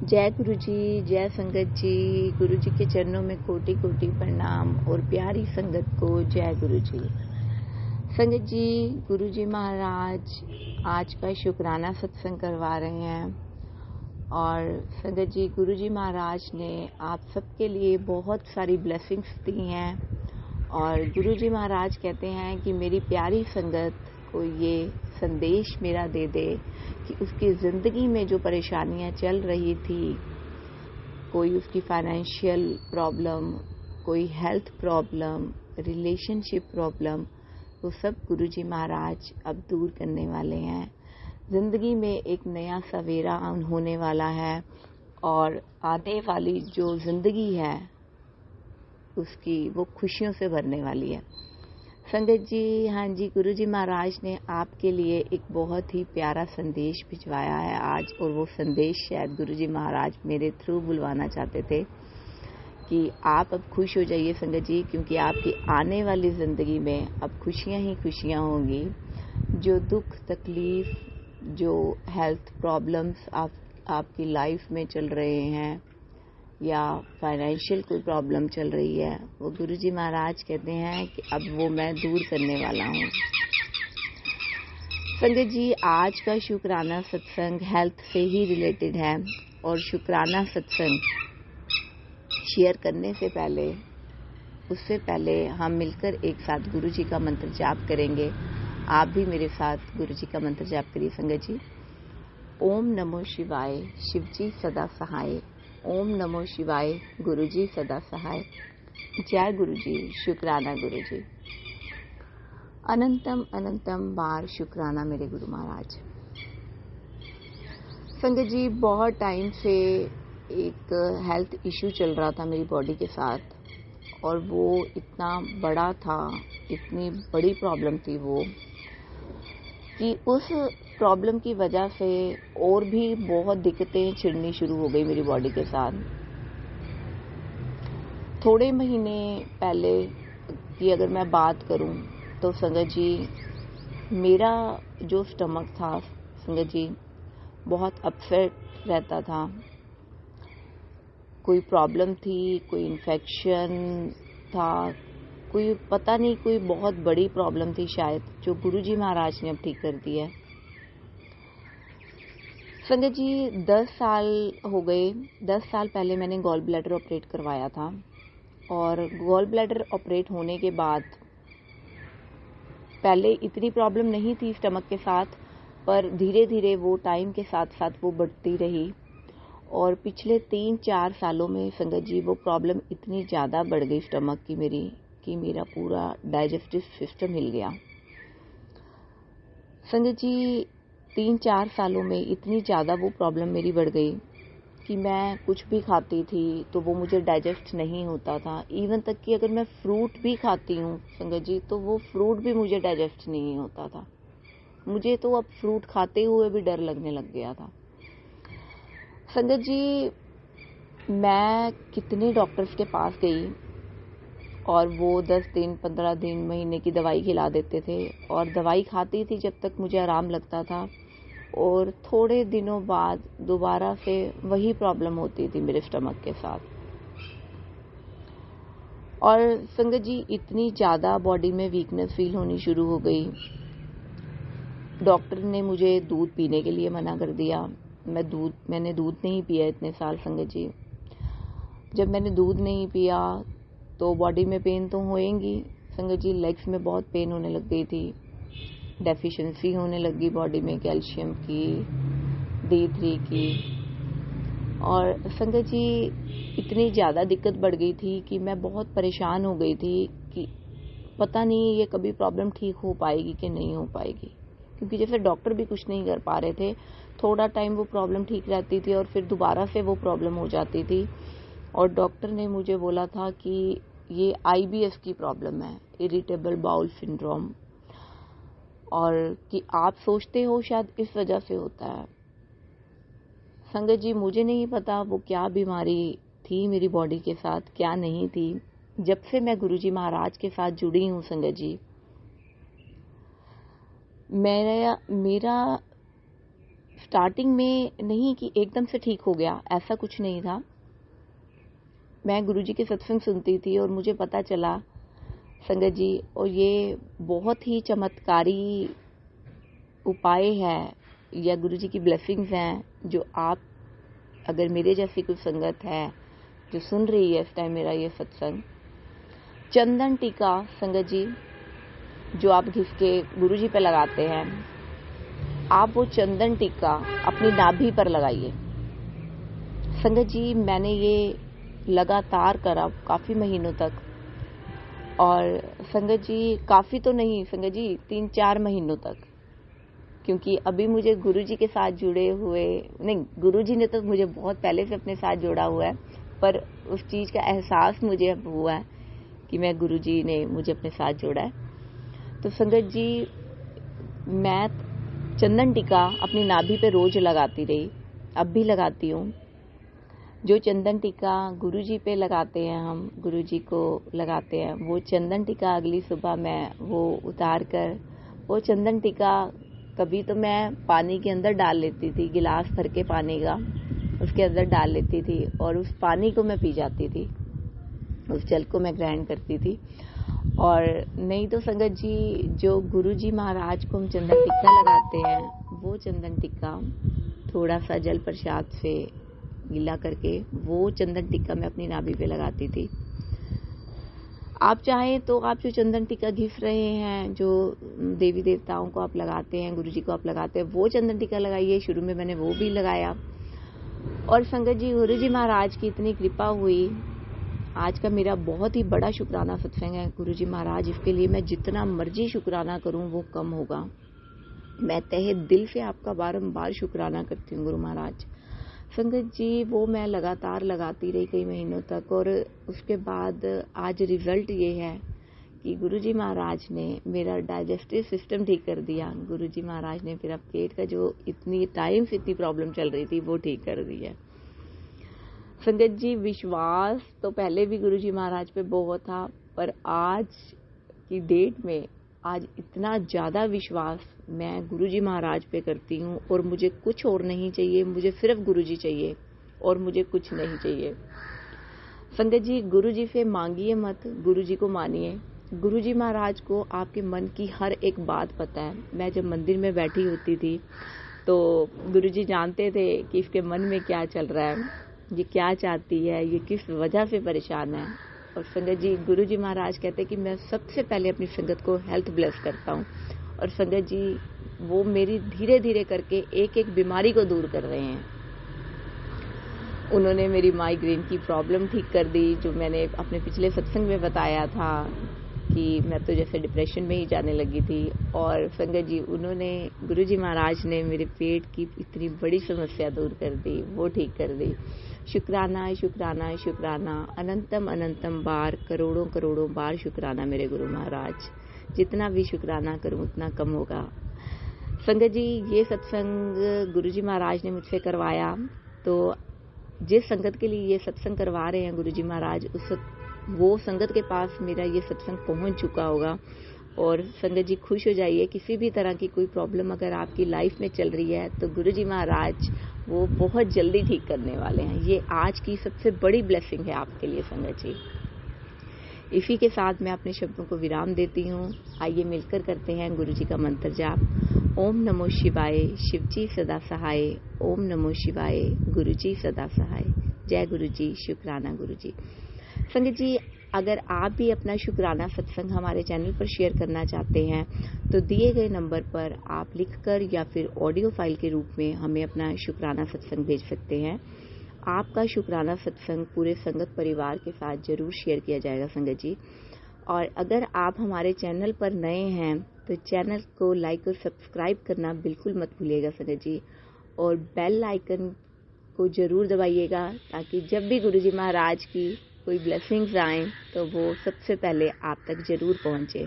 जय गुरु जी, जय संगत जी। गुरु जी के चरणों में कोटि कोटि प्रणाम और प्यारी संगत को जय गुरु जी। संगत जी, गुरु जी महाराज आज का शुक्राना सत्संग करवा रहे हैं और संगत जी, गुरु जी महाराज ने आप सबके लिए बहुत सारी ब्लेसिंग्स दी हैं और गुरु जी महाराज कहते हैं कि मेरी प्यारी संगत को ये संदेश मेरा दे दे कि उसकी ज़िंदगी में जो परेशानियां चल रही थी, कोई उसकी फाइनेंशियल प्रॉब्लम, कोई हेल्थ प्रॉब्लम, रिलेशनशिप प्रॉब्लम, वो सब गुरुजी महाराज अब दूर करने वाले हैं। ज़िंदगी में एक नया सवेरा होने वाला है और आने वाली जो ज़िंदगी है उसकी वो खुशियों से भरने वाली है। संगत जी, हाँ जी, गुरु जी महाराज ने आपके लिए एक बहुत ही प्यारा संदेश भिजवाया है आज, और वो संदेश शायद गुरु जी महाराज मेरे थ्रू बुलवाना चाहते थे कि आप अब खुश हो जाइए संगत जी, क्योंकि आपकी आने वाली ज़िंदगी में अब खुशियाँ ही खुशियाँ होंगी। जो दुख तकलीफ़, जो हेल्थ प्रॉब्लम्स आपकी लाइफ में चल रहे हैं या फाइनेंशियल कोई प्रॉब्लम चल रही है, वो गुरुजी महाराज कहते हैं कि अब वो मैं दूर करने वाला हूँ। संगत जी, आज का शुक्राना सत्संग हेल्थ से ही रिलेटेड है और शुक्राना सत्संग शेयर करने से पहले, उससे पहले हम मिलकर एक साथ गुरुजी का मंत्र जाप करेंगे। आप भी मेरे साथ गुरुजी का मंत्र जाप करिए संगत जी। ओम नमो शिवाय, शिवजी सदा सहाय। ओम नमो शिवाय, गुरुजी सदा सहाय। जय गुरुजी, शुक्राना गुरुजी। अनंतम अनंतम बार शुक्राना मेरे गुरु महाराज। संगत जी, बहुत टाइम से एक हेल्थ इश्यू चल रहा था मेरी बॉडी के साथ और वो इतना बड़ा था, इतनी बड़ी प्रॉब्लम थी वो, कि उस प्रॉब्लम की वजह से और भी बहुत दिक्कतें छिड़नी शुरू हो गई मेरी बॉडी के साथ। थोड़े महीने पहले की अगर मैं बात करूं तो संगत जी, मेरा जो स्टमक था संगत जी बहुत अपसेट रहता था। कोई प्रॉब्लम थी, कोई इन्फेक्शन था, कोई पता नहीं, कोई बहुत बड़ी प्रॉब्लम थी शायद, जो गुरुजी महाराज ने अब ठीक कर दी है। संगत जी, 10 साल हो गए। 10 साल पहले मैंने गॉल ब्लैडर ऑपरेट करवाया था और गॉल ब्लैडर ऑपरेट होने के बाद पहले इतनी प्रॉब्लम नहीं थी स्टमक के साथ, पर धीरे धीरे वो टाइम के साथ साथ वो बढ़ती रही और पिछले 3-4 सालों में संगत जी वो प्रॉब्लम इतनी ज़्यादा बढ़ गई स्टमक की मेरी, कि मेरा पूरा डाइजेस्टिव सिस्टम हिल गया। संगत जी, 3-4 सालों में इतनी ज़्यादा वो प्रॉब्लम मेरी बढ़ गई कि मैं कुछ भी खाती थी तो वो मुझे डाइजेस्ट नहीं होता था। इवन तक कि अगर मैं फ्रूट भी खाती हूँ संगत जी, तो वो फ्रूट भी मुझे डाइजेस्ट नहीं होता था। मुझे तो अब फ्रूट खाते हुए भी डर लगने लग गया था। संगत जी, मैं कितने डॉक्टर्स के पास गई और वो 10 दिन, 15 दिन, महीने की दवाई खिला देते थे और दवाई खाती थी जब तक मुझे आराम लगता था, और थोड़े दिनों बाद दोबारा से वही प्रॉब्लम होती थी मेरे स्टमक के साथ। और संगत जी, इतनी ज़्यादा बॉडी में वीकनेस फील होनी शुरू हो गई। डॉक्टर ने मुझे दूध पीने के लिए मना कर दिया। मैंने दूध नहीं पिया इतने साल संगत जी। जब मैंने दूध नहीं पिया तो बॉडी में पेन तो होएंगी संगत जी। लेग्स में बहुत पेन होने लग गई थी, डेफिशिएंसी होने लगी बॉडी में कैल्शियम की, D3 की, और संगत जी इतनी ज़्यादा दिक्कत बढ़ गई थी कि मैं बहुत परेशान हो गई थी कि पता नहीं ये कभी प्रॉब्लम ठीक हो पाएगी कि नहीं हो पाएगी, क्योंकि जैसे डॉक्टर भी कुछ नहीं कर पा रहे थे। थोड़ा टाइम वो प्रॉब्लम ठीक रहती थी और फिर दोबारा से वो प्रॉब्लम हो जाती थी, और डॉक्टर ने मुझे बोला था कि ये IBS की प्रॉब्लम है, इरिटेबल बाउल सिंड्रोम, और कि आप सोचते हो शायद इस वजह से होता है। संगत जी, मुझे नहीं पता वो क्या बीमारी थी मेरी बॉडी के साथ, क्या नहीं थी। जब से मैं गुरुजी महाराज के साथ जुड़ी हूँ संगत जी, मेरा स्टार्टिंग में नहीं कि एकदम से ठीक हो गया, ऐसा कुछ नहीं था। मैं गुरुजी के सत्संग सुनती थी और मुझे पता चला संगत जी, और ये बहुत ही चमत्कारी उपाय है या गुरुजी की ब्लेसिंग्स हैं, जो आप अगर मेरे जैसी कोई संगत है जो सुन रही है इस टाइम मेरा ये सत्संग, चंदन टीका संगत जी जो आप घिस के गुरुजी पे लगाते हैं, आप वो चंदन टीका अपनी नाभि पर लगाइए। संगत जी मैंने ये लगातार करा काफ़ी महीनों तक, और संगत जी काफ़ी तो नहीं संगत जी 3-4 महीनों तक, क्योंकि अभी मुझे गुरुजी के साथ जुड़े हुए नहीं, गुरुजी ने तो मुझे बहुत पहले से अपने साथ जोड़ा हुआ है, पर उस चीज़ का एहसास मुझे अब हुआ है कि मैं गुरुजी ने मुझे अपने साथ जोड़ा है। तो संगत जी मैं चंदन टीका अपनी नाभि पे रोज लगाती रही, अब भी लगाती हूँ। जो चंदन टीका गुरुजी पे लगाते हैं, हम गुरुजी को लगाते हैं, वो चंदन टीका अगली सुबह मैं वो उतार कर वो चंदन टीका कभी तो मैं पानी के अंदर डाल लेती थी, गिलास भर के पानी का उसके अंदर डाल लेती थी और उस पानी को मैं पी जाती थी, उस जल को मैं ग्रहण करती थी। और नहीं तो संगत जी जो गुरुजी महाराज को हम चंदन टिक्का लगाते हैं, वो चंदन टिक्का थोड़ा सा जल प्रसाद से गीला करके वो चंदन टिक्का मैं अपनी नाभि पे लगाती थी। आप चाहें तो आप जो चंदन टिक्का घिस रहे हैं, जो देवी देवताओं को आप लगाते हैं, गुरुजी को आप लगाते हैं, वो चंदन टिक्का लगाइए। शुरू में मैंने वो भी लगाया। और संगत जी गुरुजी महाराज की इतनी कृपा हुई, आज का मेरा बहुत ही बड़ा शुक्राना सत्संग है गुरुजी महाराज, इसके लिए मैं जितना मर्जी शुक्राना करूं वो कम होगा। मैं तहे दिल से आपका बारंबार शुक्राना करती हूँ गुरु महाराज। संगत जी वो मैं लगातार लगाती रही कई महीनों तक, और उसके बाद आज रिजल्ट ये है कि गुरुजी महाराज ने मेरा डाइजेस्टिव सिस्टम ठीक कर दिया। गुरुजी महाराज ने मेरा पेट का जो इतनी टाइम से इतनी प्रॉब्लम चल रही थी वो ठीक कर दी है। संगत जी विश्वास तो पहले भी गुरुजी महाराज पे बहुत था, पर आज की डेट में आज इतना ज़्यादा विश्वास मैं गुरुजी महाराज पे करती हूँ, और मुझे कुछ और नहीं चाहिए, मुझे सिर्फ गुरुजी चाहिए और मुझे कुछ नहीं चाहिए। संगत जी गुरुजी से मांगिए मत, गुरुजी को मानिए। गुरुजी महाराज को आपके मन की हर एक बात पता है। मैं जब मंदिर में बैठी होती थी तो गुरुजी जानते थे कि इसके मन में क्या चल रहा है, ये क्या चाहती है, ये किस वजह से परेशान है। और संगत जी गुरुजी महाराज कहते हैं कि मैं सबसे पहले अपनी संगत को हेल्थ ब्लेस करता हूँ, और संगत जी वो मेरी धीरे धीरे करके एक एक बीमारी को दूर कर रहे हैं। उन्होंने मेरी माइग्रेन की प्रॉब्लम ठीक कर दी, जो मैंने अपने पिछले सत्संग में बताया था कि मैं तो जैसे डिप्रेशन में ही जाने लगी थी। और संगत जी उन्होंने गुरुजी महाराज ने मेरे पेट की इतनी बड़ी समस्या दूर कर दी, वो ठीक कर दी। शुक्राना शुक्राना शुक्राना, अनंतम अनंतम बार, करोड़ों करोड़ों बार शुक्राना मेरे गुरु महाराज। जितना भी शुक्राना करूं उतना कम होगा। संगत जी ये सत्संग गुरुजी महाराज ने मुझसे करवाया, तो जिस संगत के लिए ये सत्संग करवा रहे हैं गुरुजी महाराज, वो संगत के पास मेरा ये सत्संग पहुंच चुका होगा। और संगत जी खुश हो जाइए, किसी भी तरह की कोई प्रॉब्लम अगर आपकी लाइफ में चल रही है तो गुरुजी महाराज वो बहुत जल्दी ठीक करने वाले हैं। ये आज की सबसे बड़ी ब्लेसिंग है आपके लिए संगत जी। इसी के साथ मैं अपने शब्दों को विराम देती हूँ। आइए मिलकर करते हैं गुरुजी का मंत्र जाप। ओम नमो शिवाय, शिवजी सदा सहाय। ओम नमो शिवाय, गुरुजी सदा सहाय। जय गुरुजी, शुक्राना गुरुजी। संगत जी अगर आप भी अपना शुक्राना सत्संग हमारे चैनल पर शेयर करना चाहते हैं तो दिए गए नंबर पर आप लिखकर या फिर ऑडियो फाइल के रूप में हमें अपना शुक्राना सत्संग भेज सकते हैं। आपका शुक्राना सत्संग पूरे संगत परिवार के साथ जरूर शेयर किया जाएगा संगत जी। और अगर आप हमारे चैनल पर नए हैं तो चैनल को लाइक और सब्सक्राइब करना बिल्कुल मत भूलिएगा संगत जी, और बेल आइकन को जरूर दबाइएगा ताकि जब भी गुरुजी महाराज की कोई ब्लेसिंग्स आए तो वो सबसे पहले आप तक जरूर पहुंचे।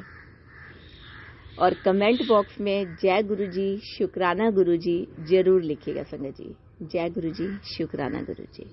और कमेंट बॉक्स में जय गुरुजी, शुक्राना गुरुजी जरूर लिखिएगा संगत जी। जय गुरुजी, शुक्राना गुरुजी।